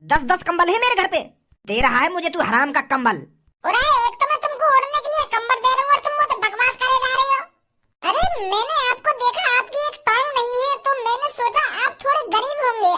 10-10 कंबल है मेरे घर पे, दे रहा है मुझे तू हराम का कंबल। अरे एक तो मैं तुमको ओढ़ने के लिए कंबल दे रहा हूँ और तुम मुझे बकवास करे जा रहे हो। अरे मैंने आपको देखा, आपकी एक टांग नहीं है, तो मैंने सोचा आप थोड़े गरीब होंगे,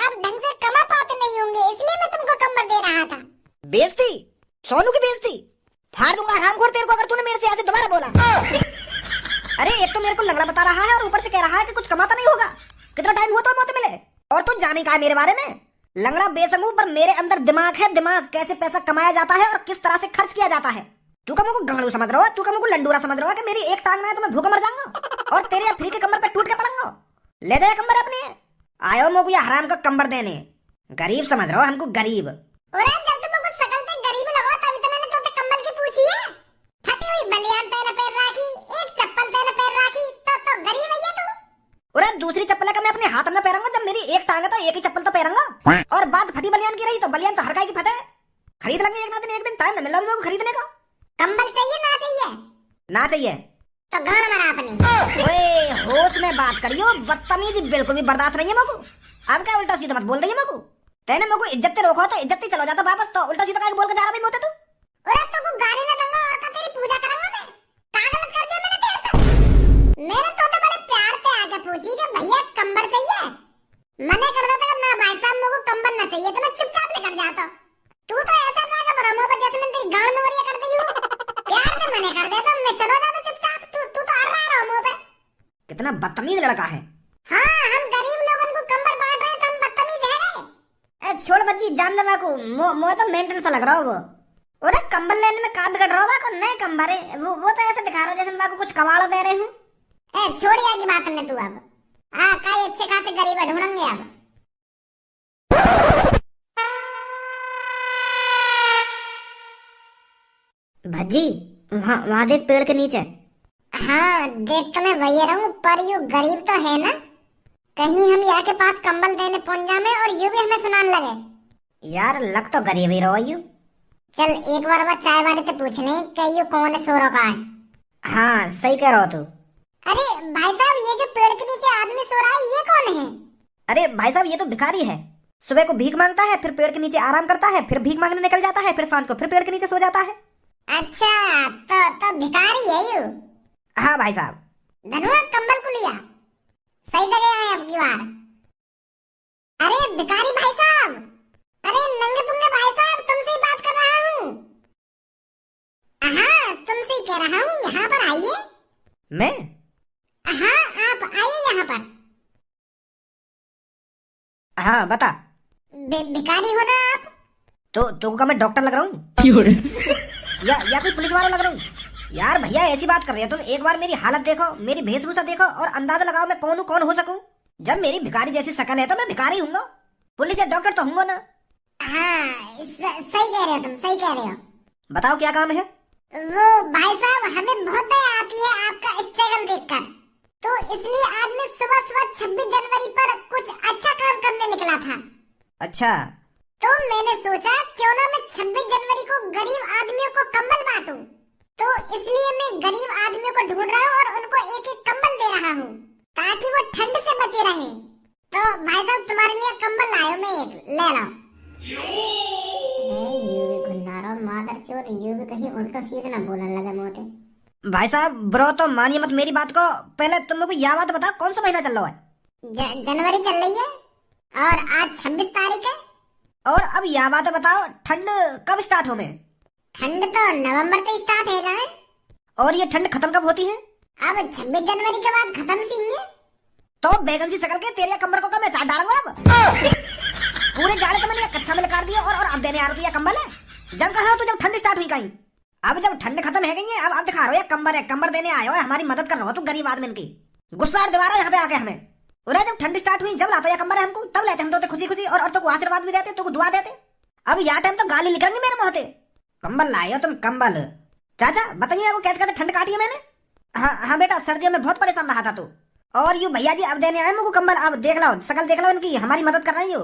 आप ढंग से कमा पाते नहीं होंगे, इसलिए मैं तुमको कंबल दे रहा था। बेइज्जती, सोनू की बेइज्जती फाड़ दूंगा हरामखोर तेरे को अगर तूने मेरे से ऐसे दोबारा बोला। अरे एक तो मेरे को लंगड़ा बता रहा है और ऊपर से कह रहा है कि कुछ कमाता नहीं होगा। कितना टाइम हुआ तो मौत मिले, और तू जाने का है मेरे बारे में। लंगड़ा बेसमू, पर मेरे अंदर दिमाग है, दिमाग कैसे पैसा कमाया जाता है और किस तरह से खर्च किया जाता है। तू का मुझको गंगड़ू समझ रहा है, तू का मुझको लंडूरा समझ रहा है कि मेरी एक टांग ना है तो मैं भूखा मर जाऊंगा और तेरे फ्री के कंबर पे टूट के पड़ूंगा। ले दे कंबर अपने, आयो मुझको ये हराम का कंबर देने। गरीब समझ रहा हो हमको, गरीब। अरे जब तुम कुछ शकल से गरीब लगो तभी तो मैंने तुझसे कंबल की पूछी है। फटी हुई बनियान तेरे पैर राखी, एक चप्पल तेरे पैर राखी, तो गरीब है ये तू। अरे दूसरी चप्पल का मैं अपने हाथ में पहनूंगा, जब मेरी एक टांग है तो एक ही चप्पल तो पहनूंगा। और बात फटी बनियान की रही तो बनियान तो हर काय की फटे। खरीद लेंगे एक ना दिन, एक दिन टाइम न मिल रहा खरीदने का। कंबल चाहिए ना चाहिए? ना चाहिए तो गाना मरा अपनी। ओए होश में बात करियो, बदतमीजी बिल्कुल भी बर्दाश्त नहीं है मगू। अब क्या उल्टा सीधा मत बोल रही है मगू। तेने मगू इज्जत से रोको तो इज्जत ही चलो जाता वापस, तो उल्टा सीधा बोल के जा रहा भी मोते तू। अरे तो को गाली ना दूंगा और का तेरी पूजा करूंगा मैं। क्या गलत कर दिया मैंने तेरे साथ? मैंने तो बड़े प्यार से आके पूछी कि भैया कंबल चाहिए, मने कर देता ना भाई साहब मुझको कंबल ना चाहिए तो मैं चुपचाप लेकर जाता। तू तो ऐसा ना कर रहा मुझे जैसे मैं तेरी गाल में ओरिया करती हूँ। प्यार से मने कर देता, मैं चलो जाता चुपचाप, तू तो हर रहा मुंह पे। कितना बदतमीज लड़का है। हाँ हम गरीब लोगों को कंबल बांट रहे तो हम बदतमीज है। ए छोड़ बच्ची, जान दे को मो तो मेंटल सा लग रहा हो वो। अरे कंबल लेने में काट कट रहा को नए कंबल है वो तो ऐसे दिखा रहा जैसे मैं को कुछ कवाड़ा दे रहे हूँ। ए छोड़िया की बात ने तू अब। हाँ कई अच्छे खासे गरीब ढूंढेंगे अब। भज्जी वहाँ देख पेड़ के नीचे। हाँ देख तो मैं वही रहूं, पर यू गरीब तो है ना, कहीं हम यहाँ के पास कंबल देने पहुंच जाए और यू भी हमें सुनाने लगे। यार लग तो गरीब ही रहो यू। चल एक बार मैं चाय वाले से पूछ ले कि यू कौन है, सोरो का है। हाँ सही कह रहा हो तू। अरे भाई साहब ये जो पेड़ के नीचे आदमी सो रहा है ये कौन है? अरे भाई साहब ये तो भिखारी है, सुबह को भीख मांगता है, फिर पेड़ के नीचे आराम करता है, फिर भीख मांगने निकल जाता है, फिर शाम को फिर पेड़ के नीचे सो जाता है। अच्छा तो भिखारी है यू? हाँ भाई साहब। धनुआ कंबल को लिया, सही जगह आए अब की बार। अरे भिखारी भाई साहब, अरे नंगे पुंगे भाई साहब, तुमसे ही बात कर रहा हूँ। हाँ तुमसे ही कह रहा हूँ, यहाँ पर आइए। मैं? हाँ आप आइए यहाँ पर। हाँ बता। भिखारी हो ना आप? तो का मैं डॉक्टर लग रहा हूँ या कोई पुलिस वाला लग रहा हूँ? यार भैया ऐसी बात कर रहे हो तुम, एक बार मेरी हालत देखो, मेरी वेशभूषा देखो और अंदाजा लगाओ मैं कौन हूँ, कौन हो सकूं। जब मेरी भिखारी जैसी शक्ल है तो मैं भिखारी हूँगा, पुलिस या डॉक्टर तो हूँगा ना। हाँ सही कह रहे हो तुम, सही कह रहे हो। बताओ क्या काम है? वो भाई साहब हमें बहुत दया आती है आपका स्ट्रगल देखकर, तो इसलिए आज मैं सुबह सुबह 26 जनवरी पर कुछ अच्छा काम करने निकला था। अच्छा। तो मैंने सोचा क्यों ना मैं 26 जनवरी को गरीब आदमियों को कंबल बांटूं, तो इसलिए मैं गरीब आदमियों को ढूंढ रहा हूँ और उनको एक एक कंबल दे रहा हूँ ताकि वो ठंड से बचे रहें। तो भाई साहब तुम्हारे लिए कंबल लाया मैं, एक ले लो। यू भी गुन्नारो मादर चोद, यू भी कहीं उल्टा सीधा ना बोलने लगा मोटे। भाई साहब ब्रो तो मानिए मत मेरी बात को, पहले तुम लोग को यह बात बताओ कौन सा महीना चल रहा है? जनवरी चल रही है और आज 26 तारीख है। और अब यह बात बताओ ठंड कब स्टार्ट हो? में ठंड तो नवंबर से स्टार्ट है। और ये ठंड खत्म कब होती है? अब 26 जनवरी के बाद खत्म सी है। तो बैगन सी सकल के तेरे कंबल को मैं चाट डालूंगा अब। पूरे जाड़े तो मैंने कच्चा में लकार दिया और अब देने आ रुपया कंबल है। जब कहा तो जब ठंड स्टार्ट हुई कहीं, अब जब ठंड खत्म है गई है अब दिखा रहे हो कंबल है, कंबल देने आए हो, हमारी मदद कर रहे हो तू गरीब आदमी की। गुस्सा दिवा रहा है यहाँ पे आके हमें। उन्हें जब ठंड स्टार्ट हुई जब लाता है कंबल हमको तब लेते हम तो खुशी खुशी और तो को आशीर्वाद भी देते, तो दुआ देते। अब यह टाइम तो गाली निकलेंगे मेरे मुंह से। कंबल लाए हो तुम कंबल? चाचा बताइए वो कैसे कैसे ठंड काटी है मैंने। हाँ बेटा सर्दियों में बहुत परेशान रहा था तू। और यू भैया जी अब देने आए मुझको कंबल, अब देख लो शकल देख लो इनकी, हमारी मदद कर रही हो।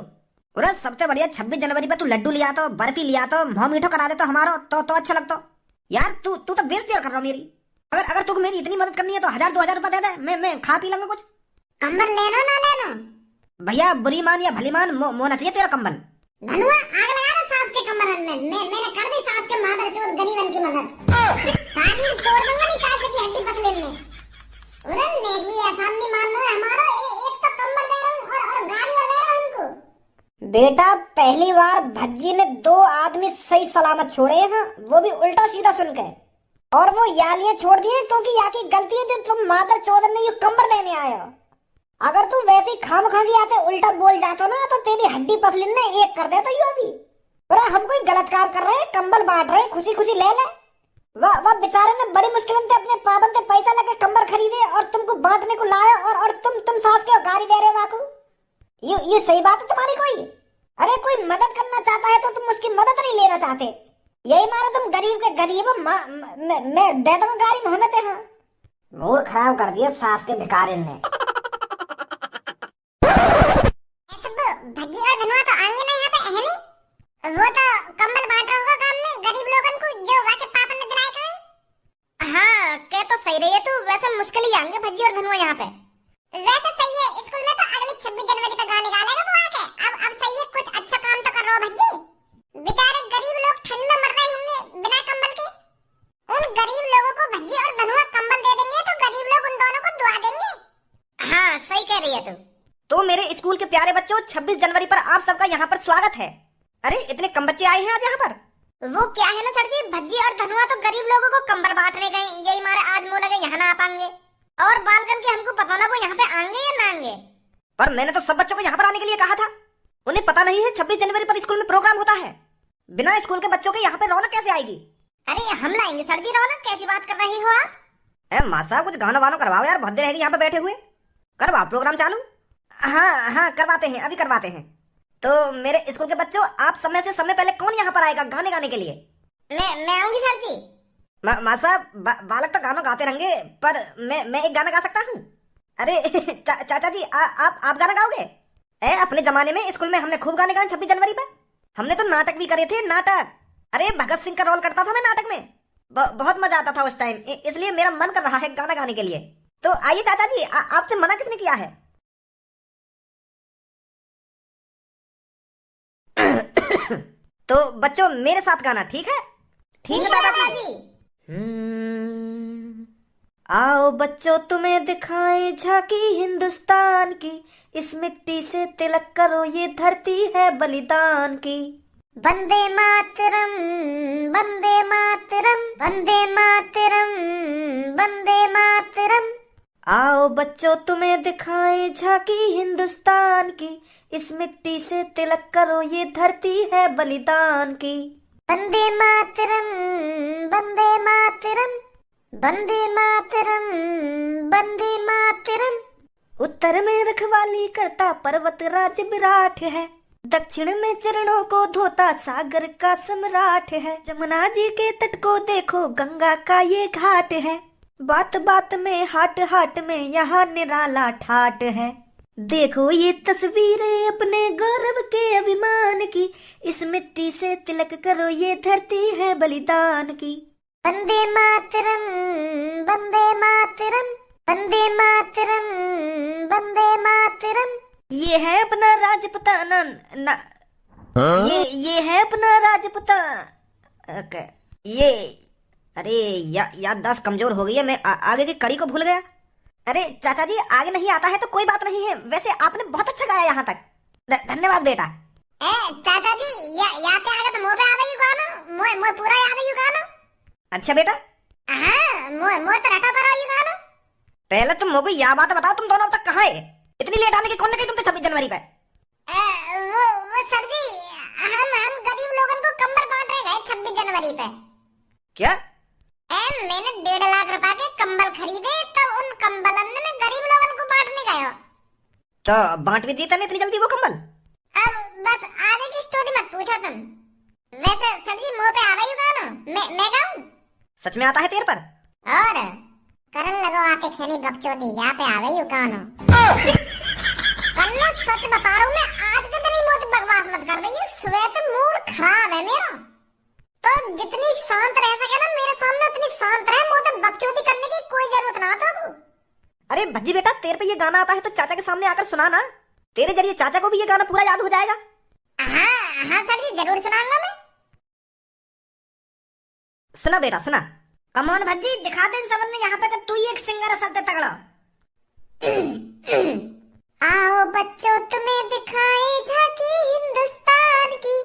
और सबसे बढ़िया 26 जनवरी पे तू लड्डू लिया तो, बर्फी लिया तो, मुंह मीठो करा दे तो हमारा तो अच्छा लगता। यार तू तो बेइज्जती कर रहा हो मेरी। अगर तू मेरी इतनी मदद करनी है तो 1000-2000 रुपए दे दे, मैं खा पी लूंगा कुछ। कंबल लेना ना लेना? भैया बुरी मान या भली मान मोना चाहिए तेरा कंबल। धनुआ आग लगा दे सास के कमर में। मैंने कर दी सास के मादर चोद गरीबन की मदद। सास में तोड़ दूंगा नहीं सास की हड्डी पसलिन में। अरे नेक भी एहसान नहीं मानना है हमारा। एक तो कम्बल दे रहा हूँ और गाली दे रहा हूँ उनको। बेटा पहली बार भज्जी ने 2 आदमी सही सलामत छोड़े हैं, वो भी उल्टा सीधा सुन के। और वो यालियां छोड़ दिए क्योंकि यहाँ की गलती है जो तुम मादर चौधर ने ये कम्बर देने आए हो। अगर तू वैसे ही खाम खागी आते उल्टा बोल जाता ना तो तेरी हड्डी पसलिन ने एक कर देता यू अभी। अरे हम कोई गलत काम कर रहे हैं, कंबल बांट रहे हैं, खुशी खुशी ले ले। वह बेचारे ने बड़ी मुश्किल से अपने पाबंद से पैसा लगे कंबल खरीदे और तुमको बांटने को लाया और तुम सास के गाली दे रहे वाकू। ये सही बात है तुम्हारी कोई? अरे कोई मदद करना चाहता है तो तुम उसकी मदद नहीं लेना चाहते। यही मारा तुम गरीब के गरीब मैं दे दूंगा गाड़ी मोहम्मद है। मूड खराब कर दिया सास के भिखारिन ने। भज्जी और धनुआ तो आएंगे ना यहाँ पे है नहीं। वो तो कंबल बांट रहा होगा काम में गरीब लोगन को जो वाके पापा ने दिलाया था। हाँ कह तो सही रही है तू। वैसे मुश्किल ही आएंगे भज्जी और धनुआ यहाँ पे। वैसे सही है, स्कूल में तो अगली 26 जनवरी पे गाने निकालेगा वो आके। अब सही है, कुछ अच्छा काम तो कर रहा हो भज्जी। बेचारे गरीब लोग ठंड में मर रहे होंगे बिना कंबल के। उन गरीब लोगों को भज्जी और धनुआ कंबल दे देंगे तो गरीब लोग उन दोनों को दुआ देंगे। हाँ सही कह रही है तू। तो मेरे स्कूल के प्यारे बच्चों 26 जनवरी पर आप सबका यहाँ पर स्वागत है। अरे इतने कम बच्चे आए हैं आज यहाँ पर। वो क्या है ना सर जी, भज्जी और धनुआ तो गरीब लोगों को कंबल बांटने गए। यही मारे आज मुँह लगे यहाँ ना आ पाएंगे। और बालकन के हमको पता ना वो यहाँ पे आएंगे या ना आएंगे। पर मैंने तो सब बच्चों को यहाँ पर आने के लिए कहा था। उन्हें पता नहीं है 26 जनवरी पर स्कूल में प्रोग्राम होता है। बिना स्कूल के बच्चों के यहाँ पे रौनक कैसे आएगी? अरे हम लाएंगे सर जी रौनक। कैसी बात कर रही हो आप? माँ साहब कुछ गाना वानो करवाओ यार, बहुत देर रहेगी यहाँ पे बैठे हुए। करवाओ प्रोग्राम चालू। हाँ करवाते हैं, अभी करवाते हैं। तो मेरे स्कूल के बच्चों आप समय से समय पहले कौन यहाँ पर आएगा गाने गाने के लिए? मैं आऊंगी सर जी। माँ साहब बालक तो गाना गाते रहेंगे पर मैं एक गाना गा सकता हूँ। अरे चाचा जी आप गाना गाओगे? अपने जमाने में स्कूल में हमने खूब गाने गाए 26 जनवरी पर। हमने तो नाटक भी करे थे, नाटक। अरे भगत सिंह का रोल करता था मैं नाटक में। बहुत मजा आता था उस टाइम, इसलिए मेरा मन कर रहा है गाना गाने के लिए। तो आइए चाचा जी, आपसे मना किसने किया है? तो बच्चों मेरे साथ गाना, ठीक है? ठीक है दादाजी। आओ बच्चों तुम्हें दिखाएं झांकी हिंदुस्तान की। इस मिट्टी से तिलक करो ये धरती है बलिदान की। वंदे मातरम वंदे मातरम वंदे मातरम वंदे मातरम। आओ बच्चों तुम्हें दिखाएं झांकी हिंदुस्तान की। इस मिट्टी से तिलक करो ये धरती है बलिदान की। वंदे मातरम वंदे मातरम वंदे मातरम वंदे मातरम। उत्तर में रखवाली करता पर्वत राज विराट है। दक्षिण में चरणों को धोता सागर का सम्राट है। जमुना जी के तट को देखो गंगा का ये घाट है। बात बात में हाट हाट में यहाँ निराला ठाट है। देखो ये तस्वीरें अपने गौरव के अभिमान की। इस मिट्टी से तिलक करो ये धरती है बलिदान की। वंदे मातरम वंदे मातरम वंदे मातरम वंदे मातरम। ये है अपना राजपुताना ये है अपना राजपुताना। ये अरे याददाश्त कमजोर हो गई है, मैं आगे की कड़ी को भूल गया। अरे चाचा जी आगे नहीं आता है तो कोई बात नहीं है। वैसे आपने बहुत अच्छा गाया यहाँ तक, धन्यवाद बेटा। चाचा जी याद आगे तो मुंह पे आ गई गाना। मोय पूरा याद है गाना। अच्छा बेटा। हाँ मोय तो रटा पर आई गाना। पहले तुम मुझे यह बात बताओ, तुम दोनों अब तक कहाँ है? इतनी लेट आने की कौन ने कही तुमसे 26 जनवरी पे? वो सर जी हम गरीब लोगों को कंबल बांट रहे गए 26 जनवरी पे। क्या? मैंने 1.5 लाख रुपए के कंबल खरीदे तो उन कंबलन में गरीब लोगों को बांटने गए। तो बांट भी दिया इतनी जल्दी वो कंबल? अब बस आगे की स्टोरी मत पूछो तुम। वैसे सर जी मुंह पे आ गई गाना। मैं गाऊं? सच में आता है तेरे पर? और करन लगो आके खेली बकचोदी, यहाँ पे आ गई गाना। कल सच बता रहा हूँ मैं, आज के दिन ही मुझे बकवास मत कर रही। सुबह तो मूड खराब है मेरा। तो जितनी शांत रह सके ना मेरे सामने उतनी शांत रहे। मुझे बकचोदी करने की कोई जरूरत ना तो। अरे भज्जी बेटा तेरे पे ये गाना आता है तो चाचा के सामने आकर सुना ना। तेरे जरिए चाचा को भी ये गाना पूरा याद हो जाएगा। हाँ हाँ सर जी, जरूर सुनाऊंगा मैं। सुना बेटा सुना। कमोन भज्जी, दिखा दे इन सबन ने यहाँ पे कि तू ही एक सिंगर है सबसे तगड़ा। आओ बच्चों तुम्हें दिखाए झांकी हिंदुस्तान की,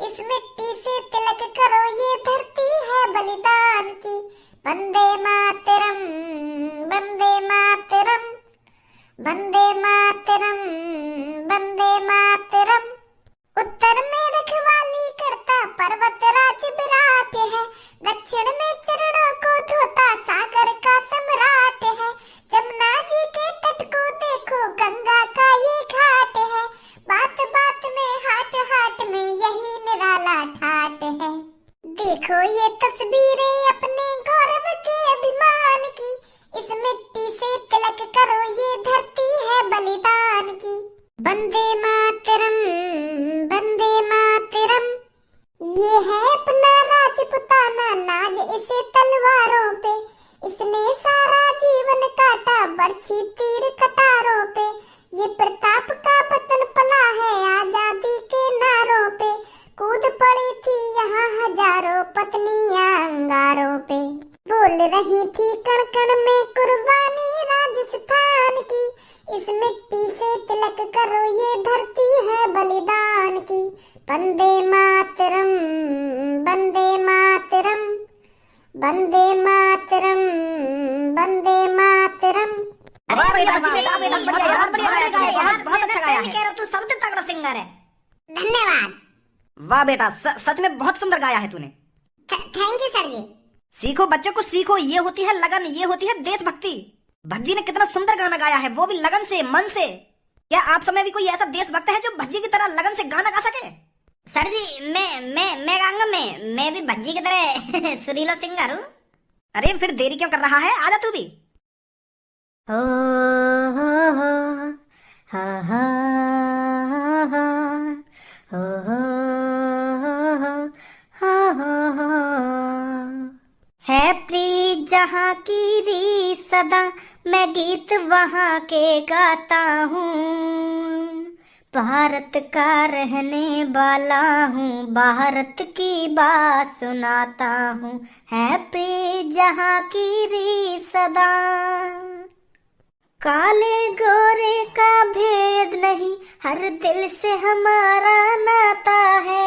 इस मिट्टी से तिलक करो ये धरती है बलिदान की। वंदे मातरम, वंदे मातरम, वंदे मातरम, वंदे मातरम। उत्तर में रखवाली करता पर्वत राज विराट है, दक्षिण में चरणों को धोता सागर का सम्राट है। जमुना जी के तट को देखो, गंगा का ये घाट है, बात बात में हाट हाट में यही निराला ठाट है। देखो ये तस्वीरें अपने गौरव के अभिमान की, इस मिट्टी से तिलक करो ये धरती है बलिदान की। वंदे मातरम, वंदे मातरम। ये है अपना राजपुताना नाज इसे तलवारों पे, इसने सारा जीवन काटा बरछी तीर कटारों पे। ये प्रताप का वतन पला है आजादी के नारों पे, कूद पड़ी थी यहाँ हजारों पत्नियां अंगारों पे। बोल रही थी कण कण में कुर्बानी राजस्थान की, इस मिट्टी से तिलक करो ये धरती है बलिदान की। वंदे मातरम, वंदे मातरम, वंदे मातरम, वंदे मातरम। वाह बेटा वाह बेटा, बहुत अच्छा गाया है। कह रहा तू सबसे तगड़ा सिंगर है। धन्यवाद। वाह बेटा, सच में बहुत सुंदर गाया है तूने। थैंक यू सर जी। सीखो बच्चों को सीखो, ये होती है लगन, ये होती है देशभक्ति। भज्जी ने कितना सुंदर गाना गाया है, वो भी लगन से, मन से। क्या आप समय भी कोई ऐसा देशभक्त है जो भज्जी की तरह लगन से गाना गा सके? सर जी मैं गाऊंगा। मैं भी भज्जी की तरह सुरीला सिंगर हूँ। अरे फिर देरी क्यों कर रहा है, आजा तू भी। हो हा हा है प्रीत जहाँ की री सदा, मैं गीत वहाँ के गाता हूँ। भारत का रहने वाला हूँ, भारत की बात सुनाता हूँ। है प्रीत जहाँ की री सदा, काले गोरे का भेद नहीं, हर दिल से हमारा नाता है।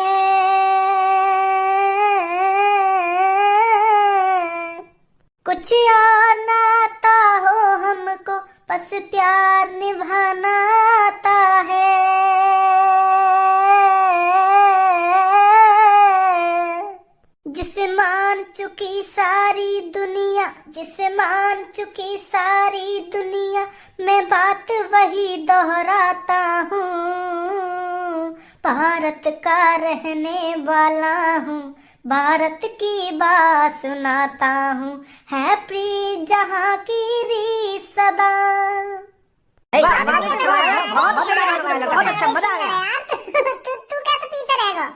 कुछ और नाता हो हमको, बस प्यार निभाना आता है। जिसे मान चुकी सारी दुनिया, जिसे मान चुकी सारी दुनिया, मैं बात वही दोहराता हूँ। भारत का रहने वाला हूँ, भारत की बात सुनाता हूँ। है प्रीत जहाँ की री सदा। बहुत अच्छा, मजा आया। तू कैसे पीछे रहेगा?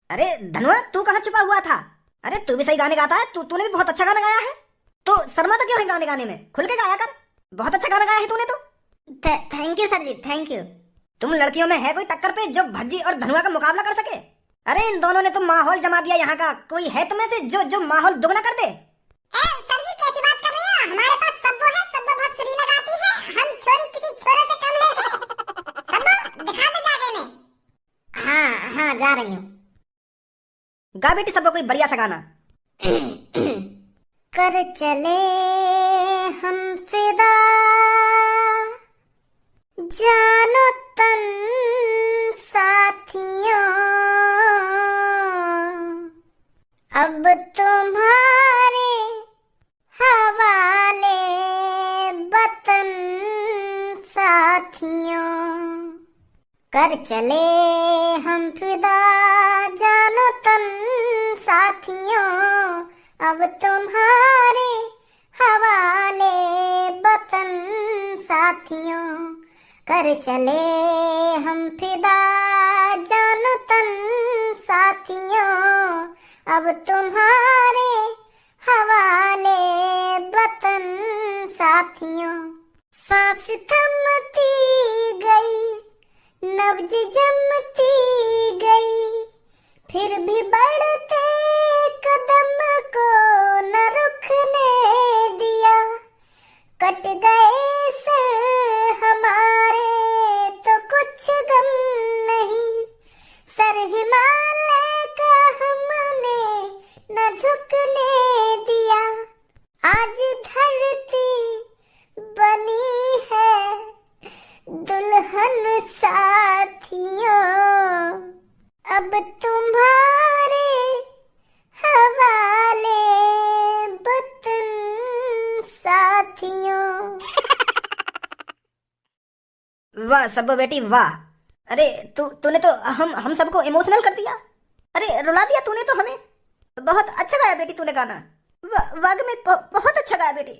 अरे धनुआ, तू कहाँ छुपा हुआ था? अरे तू भी सही गाने गाता है, तूने भी बहुत अच्छा गाना गाया है। तो शर्माता क्यों है गाने गाने में? खुल के गाया कर, बहुत अच्छा गाना गाया है तूने तो। Thank you sir ji, thank you. तुम लड़कियों में है कोई टक्कर पे जो भज्जी और धनुआ का मुकाबला कर सके? अरे इन दोनों ने तो माहौल जमा दिया यहाँ का। कोई है तुम्हें से जो माहौल दुगना कर दे? सर जी कैसी बात कर रहे हैं? हमारे पास सब्बो है, सब्बो बहुत सुरीला गाती है। हम छोरी किसी छोरे से कम नहीं है। सब्बो दिखा दे जाके में। हाँ जा रही हूँ। गा बेटी सबको कोई बढ़िया सा गाना। कर चले हम फिदा, जानो तन साथियों, अब तुम्हारे हवाले वतन साथियों। कर चले हम फिदा, जानो तन साथियों, अब तुम्हारे हवाले वतन साथियों। कर चले हम फिदा, जानो तन साथियों, अब तुम्हारे हवाले वतन साथियों। सांस थमती गई, नब्ज जमती गई, फिर भी बढ़ते कदम को न रुकने दिया, कट गए सर हमारे तो कुछ गम नहीं, सर हिमालय का हमने न झुकने दिया, आज धरती बनी है दुल्हन साथियों, अब तुम्हारे हवाले वतन साथियों। वाह सब्बो बेटी वाह। अरे तूने तो हम सबको इमोशनल कर दिया। अरे रुला दिया तूने तो हमें। बहुत अच्छा गाया बेटी तूने गाना। वाग में बहुत अच्छा गाया बेटी।